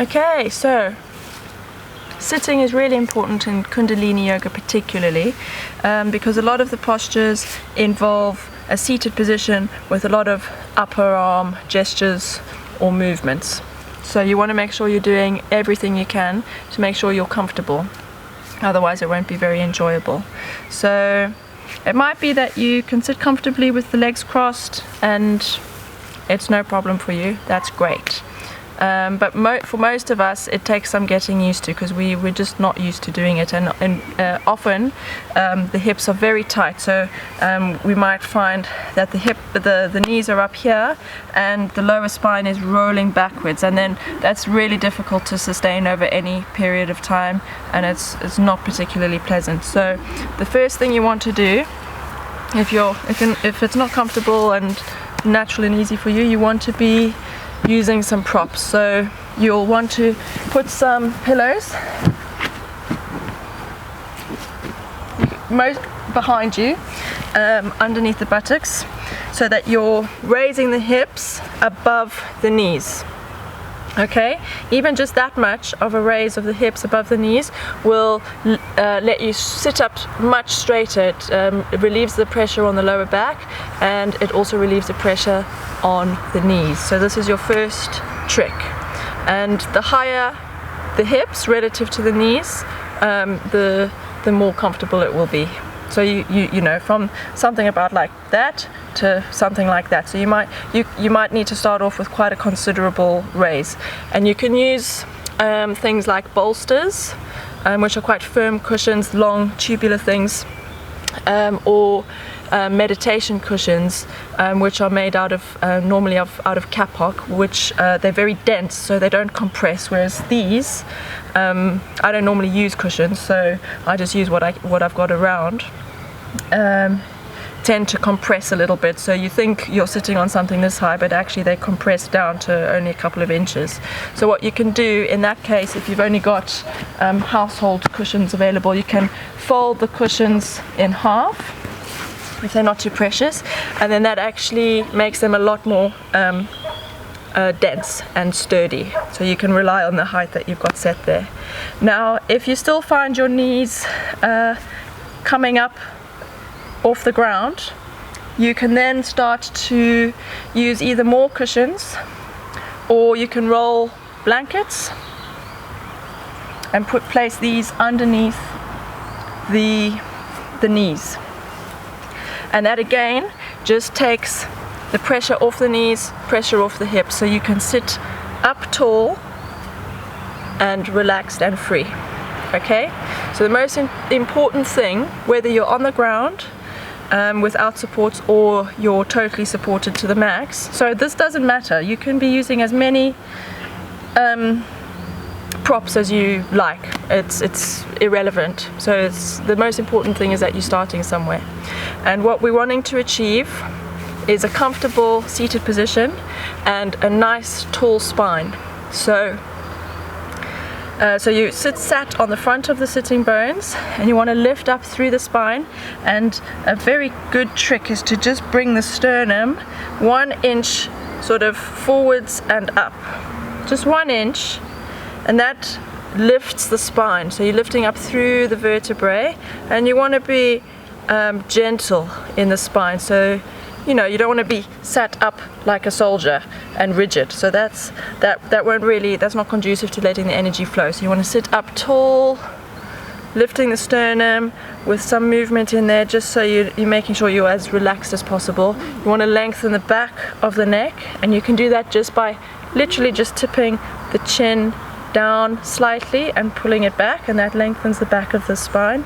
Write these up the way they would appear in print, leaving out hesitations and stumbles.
Okay, so sitting is really important in Kundalini yoga particularly, because a lot of the postures involve a seated position with a lot of upper arm gestures or movements. So you want to make sure you're doing everything you can to make sure you're comfortable. Otherwise it won't be very enjoyable. So it might be that you can sit comfortably with the legs crossed and it's no problem for you. That's great. But for most of us it takes some getting used to, because we're just not used to doing it, and often the hips are very tight, so we might find that the knees are up here and the lower spine is rolling backwards, and then that's really difficult to sustain over any period of time, and it's not particularly pleasant. So the first thing you want to do, if it's not comfortable and natural and easy for you, you want to be using some props. So you'll want to put some pillows behind you, underneath the buttocks, so that you're raising the hips above the knees. Okay, even just that much of a raise of the hips above the knees will let you sit up much straighter. It relieves the pressure on the lower back, and it also relieves the pressure on the knees. So this is your first trick. And the higher the hips relative to the knees, the more comfortable it will be. So you know, from something about like that to something like that. So you might need to start off with quite a considerable raise, and you can use things like bolsters, which are quite firm cushions, long tubular things, or meditation cushions, which are made out of normally out of kapok, which they're very dense, so they don't compress. Whereas these, I don't normally use cushions, so I just use what I've got around. Tend to compress a little bit, so you think you're sitting on something this high, but actually they compress down to only a couple of inches. So what you can do in that case, if you've only got household cushions available, you can fold the cushions in half if they're not too precious, and then that actually makes them a lot more dense and sturdy, so you can rely on the height that you've got set there. Now if you still find your knees coming up off the ground, you can then start to use either more cushions, or you can roll blankets and place these underneath the knees, and that again just takes the pressure off the knees, pressure off the hips, so you can sit up tall and relaxed and free. Okay, so the most important thing, whether you're on the ground without supports or you're totally supported to the max, so this doesn't matter, you can be using as many props as you like, it's irrelevant. So the most important thing is that you're starting somewhere, and what we're wanting to achieve is a comfortable seated position and a nice tall spine. So you sat on the front of the sitting bones, and you want to lift up through the spine, and a very good trick is to just bring the sternum 1 inch sort of forwards and up, just 1 inch, and that lifts the spine. So you're lifting up through the vertebrae, and you want to be gentle in the spine, so you know, you don't want to be sat up like a soldier and rigid. So that won't really, that's not conducive to letting the energy flow. So you want to sit up tall, lifting the sternum with some movement in there, just so you're making sure you're as relaxed as possible. You want to lengthen the back of the neck, and you can do that just by literally just tipping the chin down slightly and pulling it back, and that lengthens the back of the spine.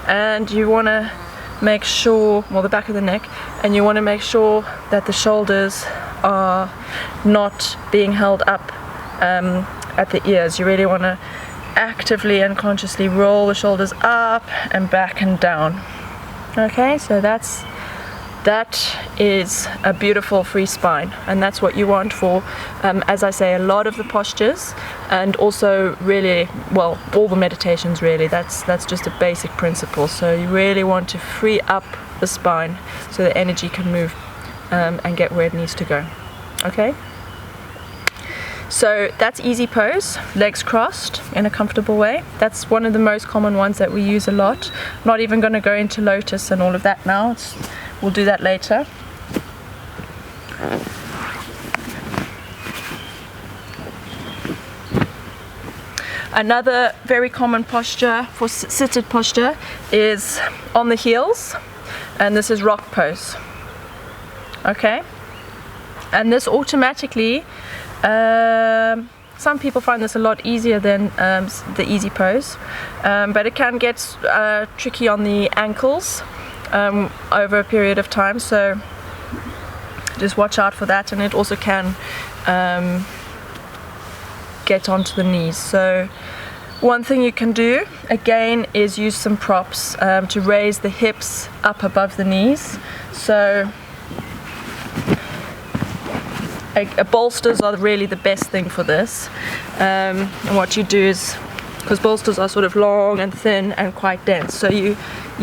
And you want to make sure, well, the back of the neck, and you want to make sure that the shoulders are not being held up at the ears. You really want to actively and consciously roll the shoulders up and back and down. Okay, so that is a beautiful free spine, and that's what you want for, as I say, a lot of the postures, and also really, well, all the meditations really. That's just a basic principle. So you really want to free up the spine so the energy can move and get where it needs to go. Okay? So that's easy pose, legs crossed in a comfortable way. That's one of the most common ones that we use a lot. Not even going to go into lotus and all of that now. We'll do that later. Another very common posture for seated posture is on the heels, and this is rock pose. Okay, and this automatically, some people find this a lot easier than the easy pose, but it can get tricky on the ankles over a period of time, so just watch out for that. And it also can get onto the knees. So one thing you can do again is use some props to raise the hips up above the knees. So bolsters are really the best thing for this. And what you do is, because bolsters are sort of long and thin and quite dense, so you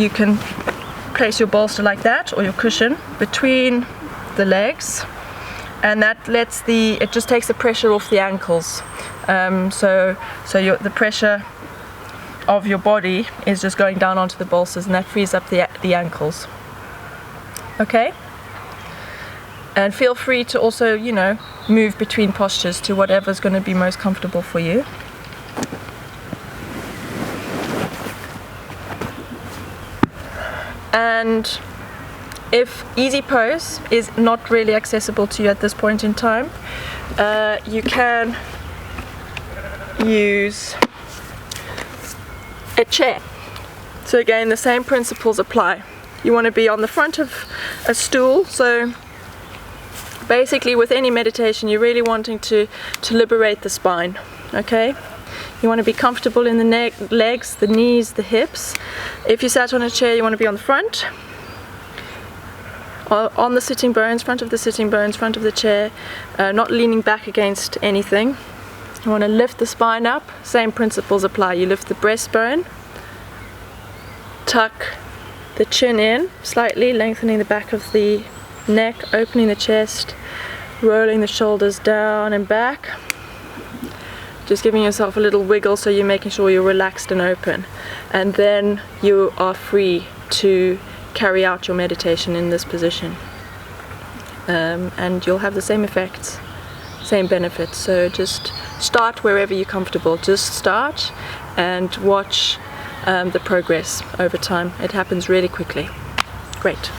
can place your bolster like that, or your cushion, between the legs, and that it just takes the pressure off the ankles. So the pressure of your body is just going down onto the bolsters, and that frees up the ankles. Okay? And feel free to also, move between postures to whatever's going to be most comfortable for you. And if easy pose is not really accessible to you at this point in time, you can use a chair. So again, the same principles apply. You want to be on the front of a stool. So basically with any meditation, you're really wanting to liberate the spine. Okay? You want to be comfortable in the neck, legs, the knees, the hips. If you sat on a chair, you want to be on the front, on the sitting bones, front of the sitting bones, front of the chair, not leaning back against anything. You want to lift the spine up. Same principles apply. You lift the breastbone, tuck the chin in slightly, lengthening the back of the neck, opening the chest, rolling the shoulders down and back. Just giving yourself a little wiggle, so you're making sure you're relaxed and open. And then you are free to carry out your meditation in this position. And you'll have the same effects, same benefits. So just start wherever you're comfortable. Just start and watch the progress over time. It happens really quickly. Great.